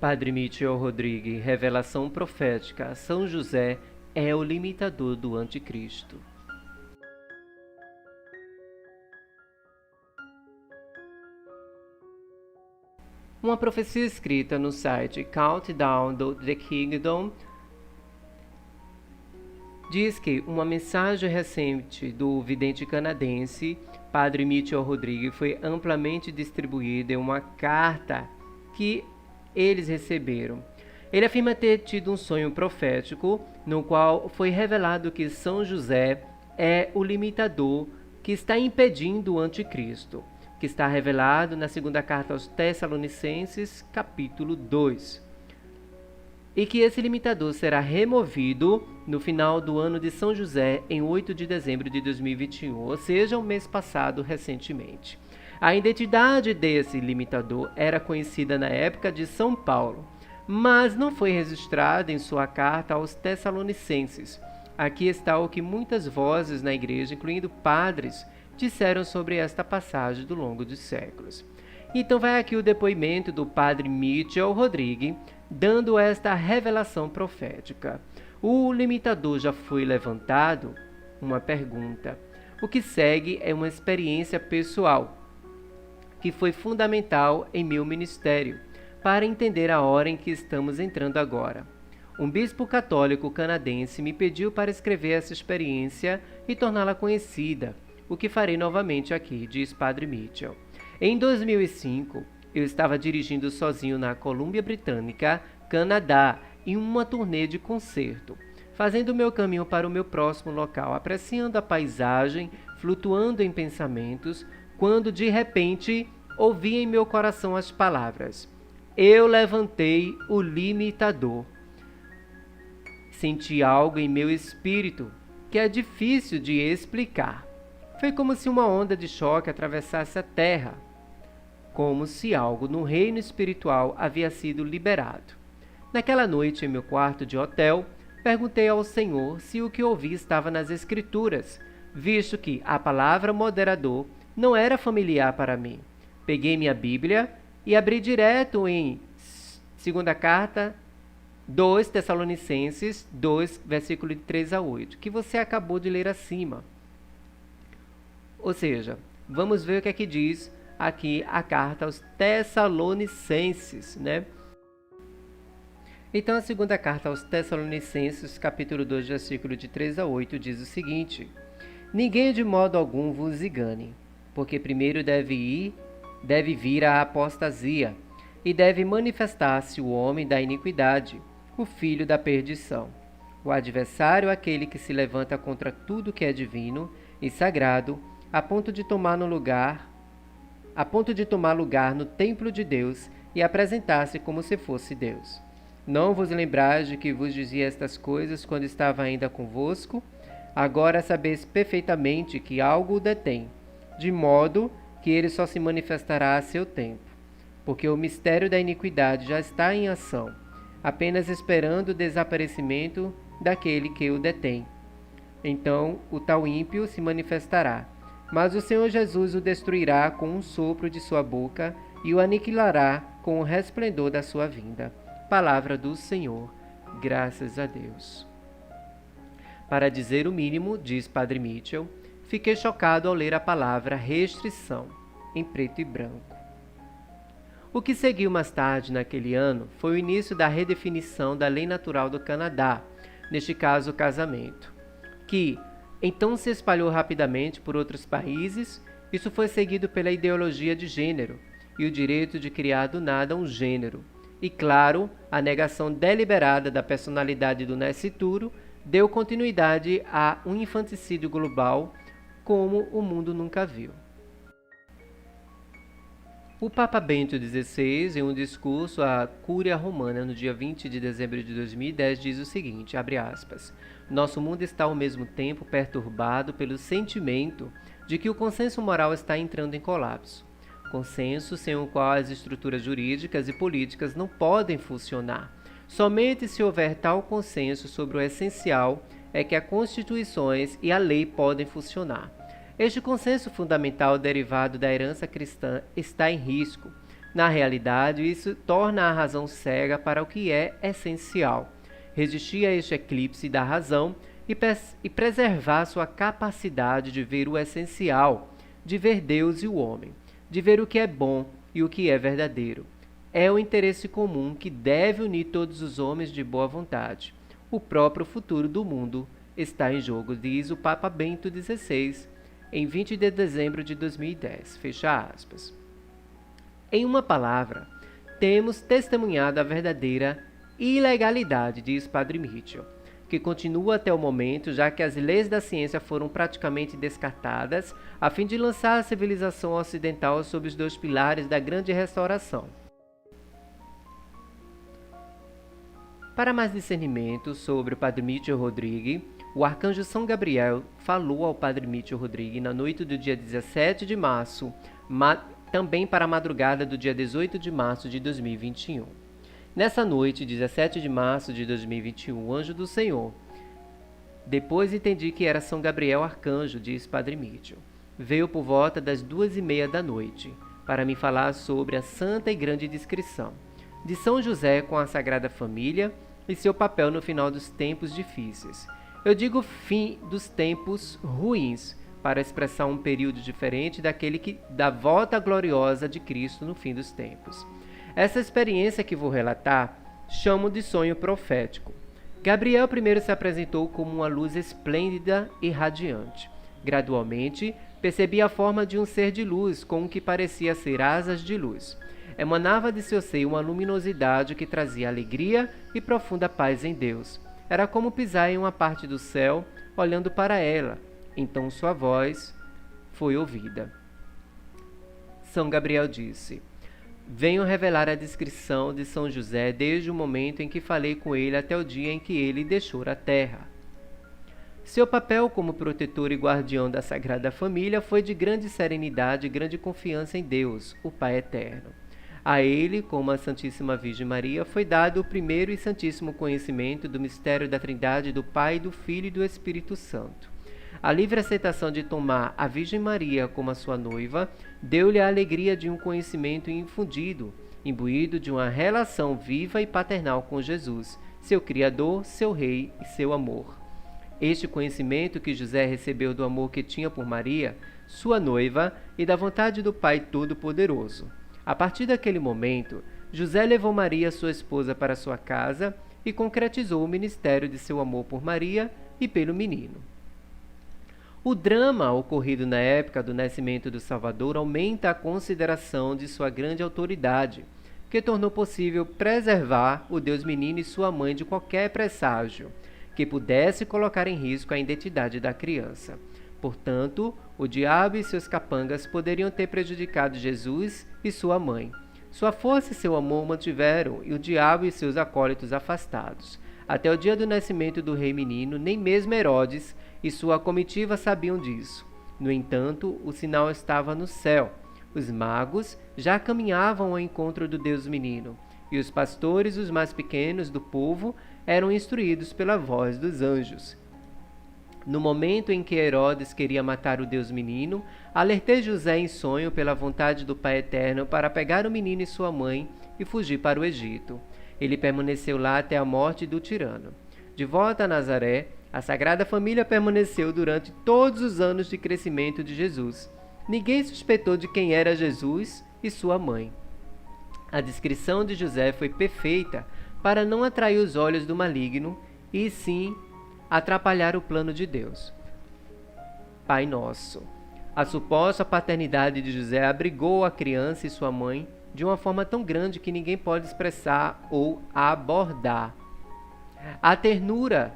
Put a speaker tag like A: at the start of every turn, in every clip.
A: Padre Mítiel Rodrigues, revelação profética, São José é o limitador do anticristo. Uma profecia escrita no site Countdown to the Kingdom diz que uma mensagem recente do vidente canadense, Padre Mítiel Rodrigues, foi amplamente distribuída em uma carta que eles receberam. Ele afirma ter tido um sonho profético, no qual foi revelado que São José é o limitador que está impedindo o anticristo, que está revelado na segunda carta aos Tessalonicenses, capítulo 2. E que esse limitador será removido no final do ano de São José, em 8 de dezembro de 2021, ou seja, o mês passado, recentemente. A identidade desse limitador era conhecida na época de São Paulo, mas não foi registrada em sua carta aos Tessalonicenses. Aqui está o que muitas vozes na igreja, incluindo padres, disseram sobre esta passagem do longo dos séculos. Então vai aqui o depoimento do Padre Mítiel Rodrigues, dando esta revelação profética. O limitador já foi levantado? Uma pergunta. O que segue é uma experiência pessoal, que foi fundamental em meu ministério, para entender a hora em que estamos entrando agora. Um bispo católico canadense me pediu para escrever essa experiência e torná-la conhecida, o que farei novamente aqui, diz Padre Mítiel. Em 2005, eu estava dirigindo sozinho na Colômbia Britânica, Canadá, em uma turnê de concerto, fazendo meu caminho para o meu próximo local, apreciando a paisagem, flutuando em pensamentos, quando de repente ouvi em meu coração as palavras: eu levantei o limitador. Senti algo em meu espírito que é difícil de explicar. Foi como se uma onda de choque atravessasse a terra, como se algo no reino espiritual havia sido liberado. Naquela noite, em meu quarto de hotel, perguntei ao Senhor se o que ouvi estava nas Escrituras, visto que a palavra moderador não era familiar para mim. Peguei minha Bíblia e abri direto em 2ª carta 2 Tessalonicenses 2, versículo de 3 a 8, que você acabou de ler acima. Ou seja, vamos ver o que é que diz aqui a carta aos Tessalonicenses, né? Então, a segunda carta aos Tessalonicenses, capítulo 2, versículo de 3 a 8, diz o seguinte: ninguém de modo algum vos engane, porque primeiro deve vir a apostasia, e deve manifestar-se o homem da iniquidade, o filho da perdição, o adversário, aquele que se levanta contra tudo que é divino e sagrado, a ponto de tomar lugar no templo de Deus e apresentar-se como se fosse Deus. Não vos lembrais de que vos dizia estas coisas quando estava ainda convosco? Agora sabeis perfeitamente que algo o detém, de modo que ele só se manifestará a seu tempo, porque o mistério da iniquidade já está em ação, apenas esperando o desaparecimento daquele que o detém. Então o tal ímpio se manifestará, mas o Senhor Jesus o destruirá com um sopro de sua boca e o aniquilará com o resplendor da sua vinda. Palavra do Senhor, graças a Deus. Para dizer o mínimo, diz Padre Mítiel, fiquei chocado ao ler a palavra restrição, em preto e branco. O que seguiu mais tarde naquele ano foi o início da redefinição da lei natural do Canadá, neste caso o casamento, que então se espalhou rapidamente por outros países. Isso foi seguido pela ideologia de gênero e o direito de criar do nada um gênero. E claro, a negação deliberada da personalidade do nascituro deu continuidade a um infanticídio global como o mundo nunca viu. O Papa Bento XVI, em um discurso à Cúria Romana no dia 20 de dezembro de 2010, diz o seguinte, abre aspas, nosso mundo está ao mesmo tempo perturbado pelo sentimento de que o consenso moral está entrando em colapso. Consenso sem o qual as estruturas jurídicas e políticas não podem funcionar. Somente se houver tal consenso sobre o essencial é que as constituições e a lei podem funcionar. Este consenso fundamental derivado da herança cristã está em risco, Na realidade, isso torna a razão cega para o que é essencial. Resistir a este eclipse da razão e preservar sua capacidade de ver o essencial, de ver Deus e o homem, de ver o que é bom e o que é verdadeiro. É o interesse comum que deve unir todos os homens de boa vontade. O próprio futuro do mundo está em jogo, diz o Papa Bento XVI, em 20 de dezembro de 2010. Fecha aspas. Em uma palavra, temos testemunhado a verdadeira ilegalidade, diz Padre Mitchell, que continua até o momento, já que as leis da ciência foram praticamente descartadas, a fim de lançar a civilização ocidental sob os dois pilares da grande restauração. Para mais discernimento sobre o Padre Mitchell Rodrigues, o arcanjo São Gabriel falou ao Padre Mitchell Rodrigues na noite do dia 17 de março, também para a madrugada do dia 18 de março de 2021. Nessa noite, 17 de março de 2021, o anjo do Senhor. Depois entendi que era São Gabriel arcanjo, diz Padre Mitchell. Veio por volta das 2:30 da noite, para me falar sobre a santa e grande descrição de São José com a Sagrada Família e seu papel no final dos tempos difíceis. Eu digo fim dos tempos ruins, para expressar um período diferente daquele da volta gloriosa de Cristo no fim dos tempos. Essa experiência que vou relatar chamo de sonho profético. Gabriel primeiro se apresentou como uma luz esplêndida e radiante. Gradualmente, percebi a forma de um ser de luz com o que parecia ser asas de luz. Emanava de seu seio uma luminosidade que trazia alegria e profunda paz em Deus. Era como pisar em uma parte do céu, olhando para ela. Então sua voz foi ouvida. São Gabriel disse: venho revelar a descrição de São José desde o momento em que falei com ele até o dia em que ele deixou a terra. Seu papel como protetor e guardião da Sagrada Família foi de grande serenidade e grande confiança em Deus, o Pai Eterno. A ele, como a Santíssima Virgem Maria, foi dado o primeiro e santíssimo conhecimento do mistério da Trindade do Pai, do Filho e do Espírito Santo. A livre aceitação de tomar a Virgem Maria como a sua noiva deu-lhe a alegria de um conhecimento infundido, imbuído de uma relação viva e paternal com Jesus, seu Criador, seu Rei e seu amor. Este conhecimento que José recebeu do amor que tinha por Maria, sua noiva, e da vontade do Pai Todo-Poderoso. A partir daquele momento, José levou Maria, sua esposa, para sua casa e concretizou o ministério de seu amor por Maria e pelo menino. O drama ocorrido na época do nascimento do Salvador aumenta a consideração de sua grande autoridade, que tornou possível preservar o Deus menino e sua mãe de qualquer presságio que pudesse colocar em risco a identidade da criança. Portanto, o diabo e seus capangas poderiam ter prejudicado Jesus e sua mãe. Sua força e seu amor mantiveram e o diabo e seus acólitos afastados. Até o dia do nascimento do rei menino, nem mesmo Herodes e sua comitiva sabiam disso. No entanto, o sinal estava no céu. Os magos já caminhavam ao encontro do Deus menino, e os pastores, os mais pequenos do povo, eram instruídos pela voz dos anjos. No momento em que Herodes queria matar o Deus menino, alertei José em sonho pela vontade do Pai Eterno para pegar o menino e sua mãe e fugir para o Egito. Ele permaneceu lá até a morte do tirano. De volta a Nazaré, a Sagrada Família permaneceu durante todos os anos de crescimento de Jesus. Ninguém suspeitou de quem era Jesus e sua mãe. A descrição de José foi perfeita para não atrair os olhos do maligno e sim atrapalhar o plano de Deus. Pai Nosso. A suposta paternidade de José abrigou a criança e sua mãe de uma forma tão grande que ninguém pode expressar ou abordar. A ternura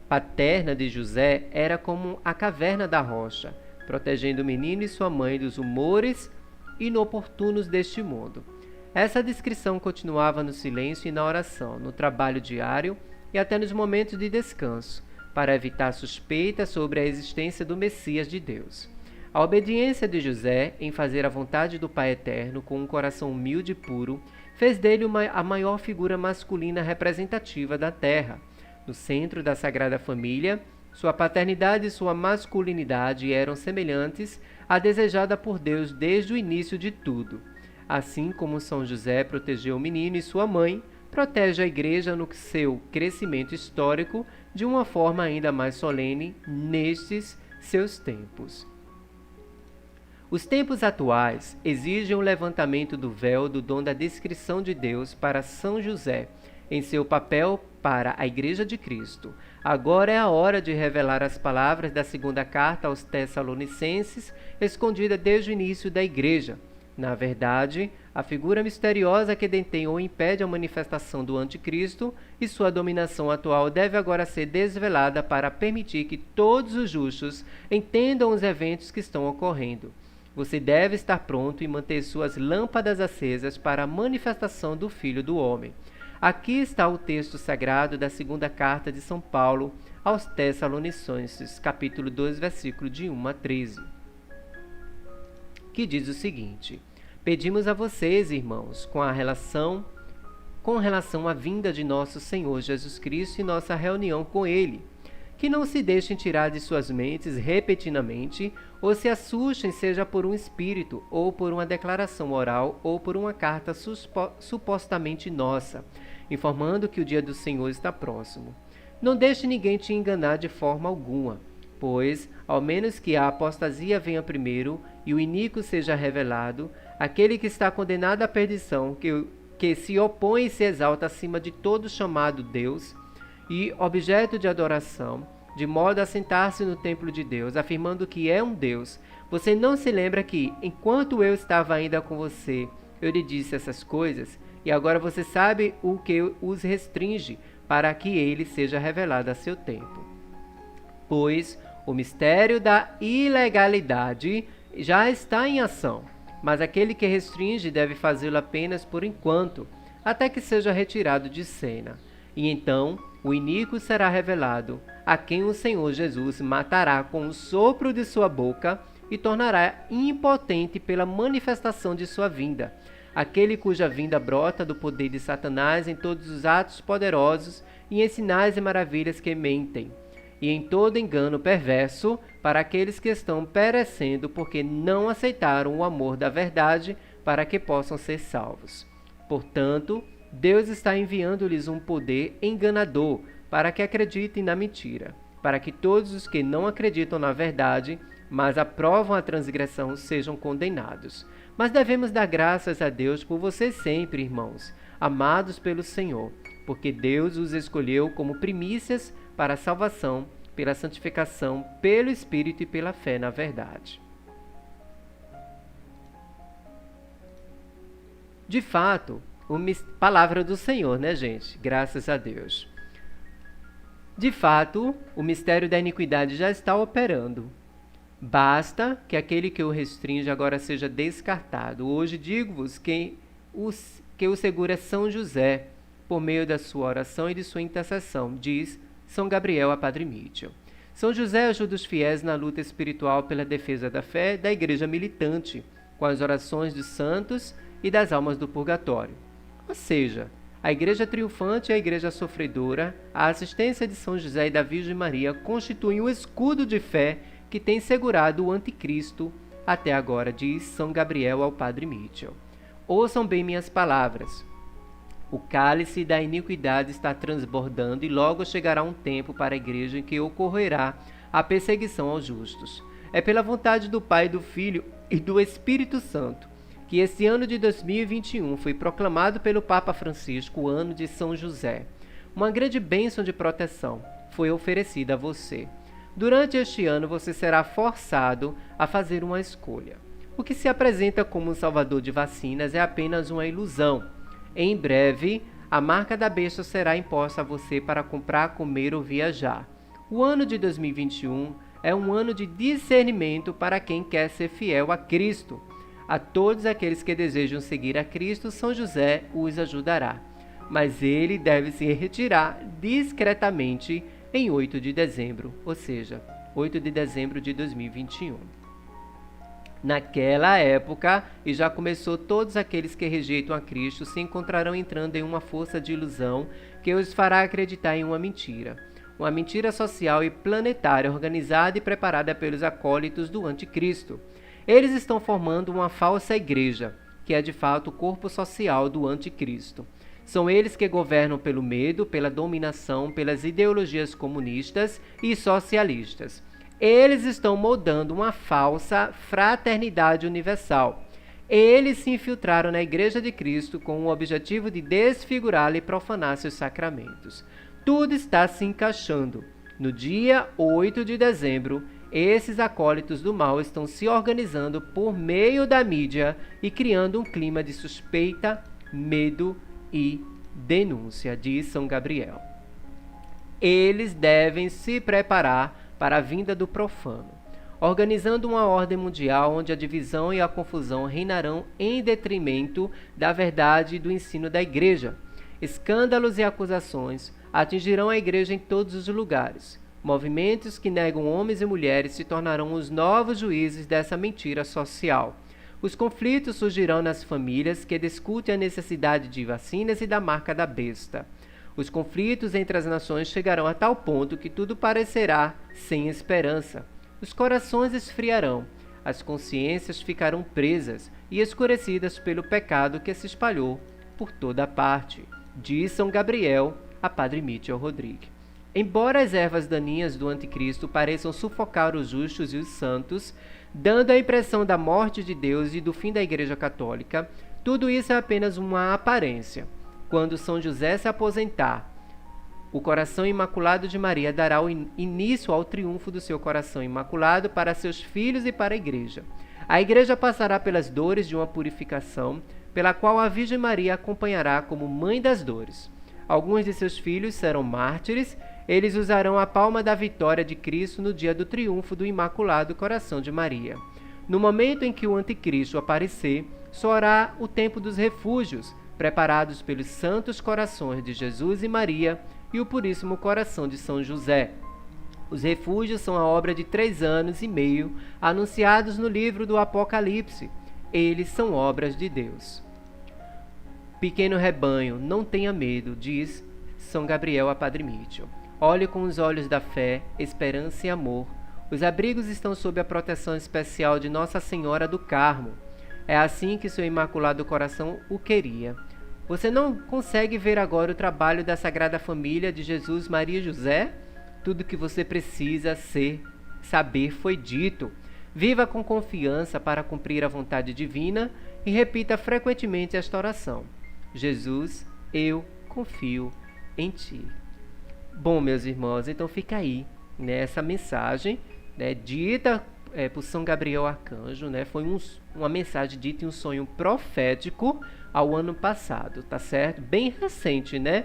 A: paterna de José era como a caverna da rocha, protegendo o menino e sua mãe dos humores inoportunos deste mundo. Essa descrição continuava no silêncio e na oração, no trabalho diário e até nos momentos de descanso, para evitar suspeitas sobre a existência do Messias de Deus. A obediência de José em fazer a vontade do Pai Eterno com um coração humilde e puro fez dele a maior figura masculina representativa da terra. No centro da Sagrada Família, sua paternidade e sua masculinidade eram semelhantes à desejada por Deus desde o início de tudo. Assim como São José protegeu o menino e sua mãe, protege a Igreja no seu crescimento histórico de uma forma ainda mais solene nestes seus tempos. Os tempos atuais exigem o levantamento do véu do dom da descrição de Deus para São José, em seu papel para a Igreja de Cristo. Agora é a hora de revelar as palavras da segunda carta aos Tessalonicenses, escondida desde o início da Igreja. Na verdade, a figura misteriosa que detém ou impede a manifestação do Anticristo e sua dominação atual deve agora ser desvelada para permitir que todos os justos entendam os eventos que estão ocorrendo. Você deve estar pronto e manter suas lâmpadas acesas para a manifestação do Filho do Homem. Aqui está o texto sagrado da segunda carta de São Paulo aos Tessalonicenses, capítulo 2, versículo de 1 a 13, que diz o seguinte: Pedimos a vocês, irmãos, com relação à vinda de nosso Senhor Jesus Cristo e nossa reunião com Ele, que não se deixem tirar de suas mentes repentinamente, ou se assustem, seja por um espírito, ou por uma declaração oral, ou por uma carta supostamente nossa, informando que o dia do Senhor está próximo. Não deixe ninguém te enganar de forma alguma, pois, ao menos que a apostasia venha primeiro e o iníquo seja revelado, aquele que está condenado à perdição, que se opõe e se exalta acima de todo chamado Deus e objeto de adoração, de modo a sentar-se no templo de Deus, afirmando que é um Deus. Você não se lembra que, enquanto eu estava ainda com você, eu lhe disse essas coisas, e agora você sabe o que os restringe, para que ele seja revelado a seu tempo. Pois o mistério da ilegalidade já está em ação, mas aquele que restringe deve fazê-lo apenas por enquanto, até que seja retirado de cena. E então o iníquo será revelado, a quem o Senhor Jesus matará com o sopro de sua boca e tornará impotente pela manifestação de sua vinda. Aquele cuja vinda brota do poder de Satanás em todos os atos poderosos e em sinais e maravilhas que mentem, e em todo engano perverso para aqueles que estão perecendo porque não aceitaram o amor da verdade para que possam ser salvos. Portanto, Deus está enviando-lhes um poder enganador para que acreditem na mentira, para que todos os que não acreditam na verdade, mas aprovam a transgressão, sejam condenados. Mas devemos dar graças a Deus por vocês sempre, irmãos, amados pelo Senhor, porque Deus os escolheu como primícias para a salvação, pela santificação, pelo Espírito e pela fé na verdade. De fato, palavra do Senhor, né, gente? Graças a Deus. De fato, o mistério da iniquidade já está operando. Basta que aquele que o restringe agora seja descartado. Hoje digo-vos que o segura é São José, por meio da sua oração e de sua intercessão, diz São Gabriel a Padre Mitchell. São José ajuda os fiéis na luta espiritual pela defesa da fé da Igreja militante, com as orações dos santos e das almas do purgatório. Ou seja, a Igreja triunfante e a Igreja sofredora, a assistência de São José e da Virgem Maria constituem o escudo de fé que tem segurado o anticristo até agora, diz São Gabriel ao Padre Mitchell. Ouçam bem minhas palavras. O cálice da iniquidade está transbordando e logo chegará um tempo para a Igreja em que ocorrerá a perseguição aos justos. É pela vontade do Pai, do Filho e do Espírito Santo que este ano de 2021 foi proclamado pelo Papa Francisco o ano de São José. Uma grande bênção de proteção foi oferecida a você. Durante este ano você será forçado a fazer uma escolha. O que se apresenta como um salvador de vacinas é apenas uma ilusão. Em breve, a marca da besta será imposta a você para comprar, comer ou viajar. O ano de 2021 é um ano de discernimento para quem quer ser fiel a Cristo. A todos aqueles que desejam seguir a Cristo, São José os ajudará. Mas ele deve se retirar discretamente em 8 de dezembro, ou seja, 8 de dezembro de 2021. Naquela época, e já começou, todos aqueles que rejeitam a Cristo se encontrarão entrando em uma força de ilusão que os fará acreditar em uma mentira social e planetária organizada e preparada pelos acólitos do Anticristo. Eles estão formando uma falsa igreja, que é de fato o corpo social do anticristo. São eles que governam pelo medo, pela dominação, pelas ideologias comunistas e socialistas. Eles estão moldando uma falsa fraternidade universal. Eles se infiltraram na Igreja de Cristo com o objetivo de desfigurá-la e profanar seus sacramentos. Tudo está se encaixando. No dia 8 de dezembro, esses acólitos do mal estão se organizando por meio da mídia e criando um clima de suspeita, medo e denúncia, diz São Gabriel. Eles devem se preparar para a vinda do profano, organizando uma ordem mundial onde a divisão e a confusão reinarão em detrimento da verdade e do ensino da Igreja. Escândalos e acusações atingirão a Igreja em todos os lugares. Movimentos que negam homens e mulheres se tornarão os novos juízes dessa mentira social. Os conflitos surgirão nas famílias que discutem a necessidade de vacinas e da marca da besta. Os conflitos entre as nações chegarão a tal ponto que tudo parecerá sem esperança. Os corações esfriarão, as consciências ficarão presas e escurecidas pelo pecado que se espalhou por toda parte, diz São Gabriel a Padre Mítiel Rodrigue. Embora as ervas daninhas do anticristo pareçam sufocar os justos e os santos, dando a impressão da morte de Deus e do fim da Igreja Católica, tudo isso é apenas uma aparência. Quando São José se aposentar, o coração imaculado de Maria dará o início ao triunfo do seu coração imaculado para seus filhos e para a Igreja. A Igreja passará pelas dores de uma purificação, pela qual a Virgem Maria acompanhará como mãe das dores. Alguns de seus filhos serão mártires, eles usarão a palma da vitória de Cristo no dia do triunfo do Imaculado Coração de Maria. No momento em que o anticristo aparecer, soará o tempo dos refúgios, preparados pelos santos corações de Jesus e Maria e o puríssimo coração de São José. Os refúgios são a obra de 3 anos e meio, anunciados no livro do Apocalipse. Eles são obras de Deus. Pequeno rebanho, não tenha medo, diz São Gabriel a Padre Mítiel. Olhe com os olhos da fé, esperança e amor. Os abrigos estão sob a proteção especial de Nossa Senhora do Carmo. É assim que seu Imaculado Coração o queria. Você não consegue ver agora o trabalho da Sagrada Família de Jesus, Maria e José? Tudo que você precisa saber foi dito. Viva com confiança para cumprir a vontade divina e repita frequentemente esta oração. Jesus, eu confio em ti. Bom, meus irmãos, então fica aí, né, essa mensagem, né, dita por São Gabriel Arcanjo, né, foi uma mensagem dita em um sonho profético ao ano passado, tá certo? Bem recente, né?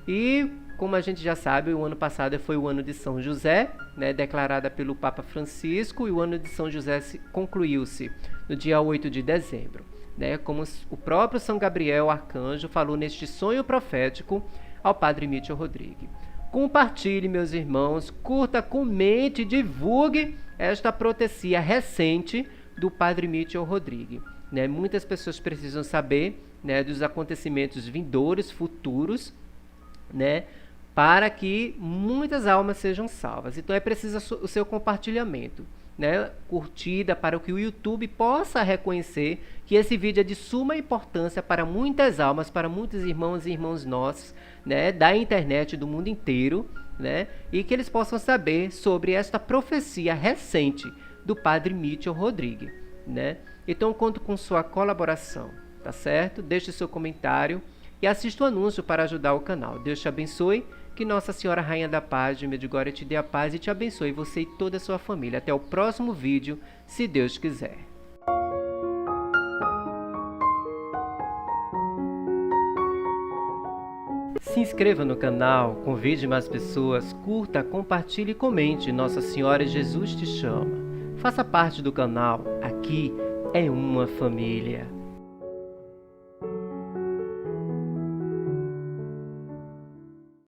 A: E, como a gente já sabe, o ano passado foi o ano de São José, né, declarada pelo Papa Francisco, e o ano de São José concluiu-se no dia 8 de dezembro. Né, como o próprio São Gabriel Arcanjo falou neste sonho profético ao Padre Mítiel Rodrigue. Compartilhe, meus irmãos, curta, comente, divulgue esta profecia recente do Padre Mítiel Rodrigue. Né, muitas pessoas precisam saber, né, dos acontecimentos vindouros, futuros, né, para que muitas almas sejam salvas. Então é preciso o seu compartilhamento, né, curtida, para que o YouTube possa reconhecer que esse vídeo é de suma importância para muitas almas, para muitos irmãos e irmãs nossos, né, da internet, do mundo inteiro, né, e que eles possam saber sobre esta profecia recente do Padre Mítiel Rodrigue, né. Então conto com sua colaboração, tá certo? Deixe seu comentário e assista o anúncio para ajudar o canal. Deus te abençoe, que Nossa Senhora Rainha da Paz de Medjugorje te dê a paz e te abençoe você e toda a sua família. Até o próximo vídeo, se Deus quiser. Se inscreva no canal, convide mais pessoas, curta, compartilhe e comente. Nossa Senhora Jesus te chama. Faça parte do canal. Aqui é uma família.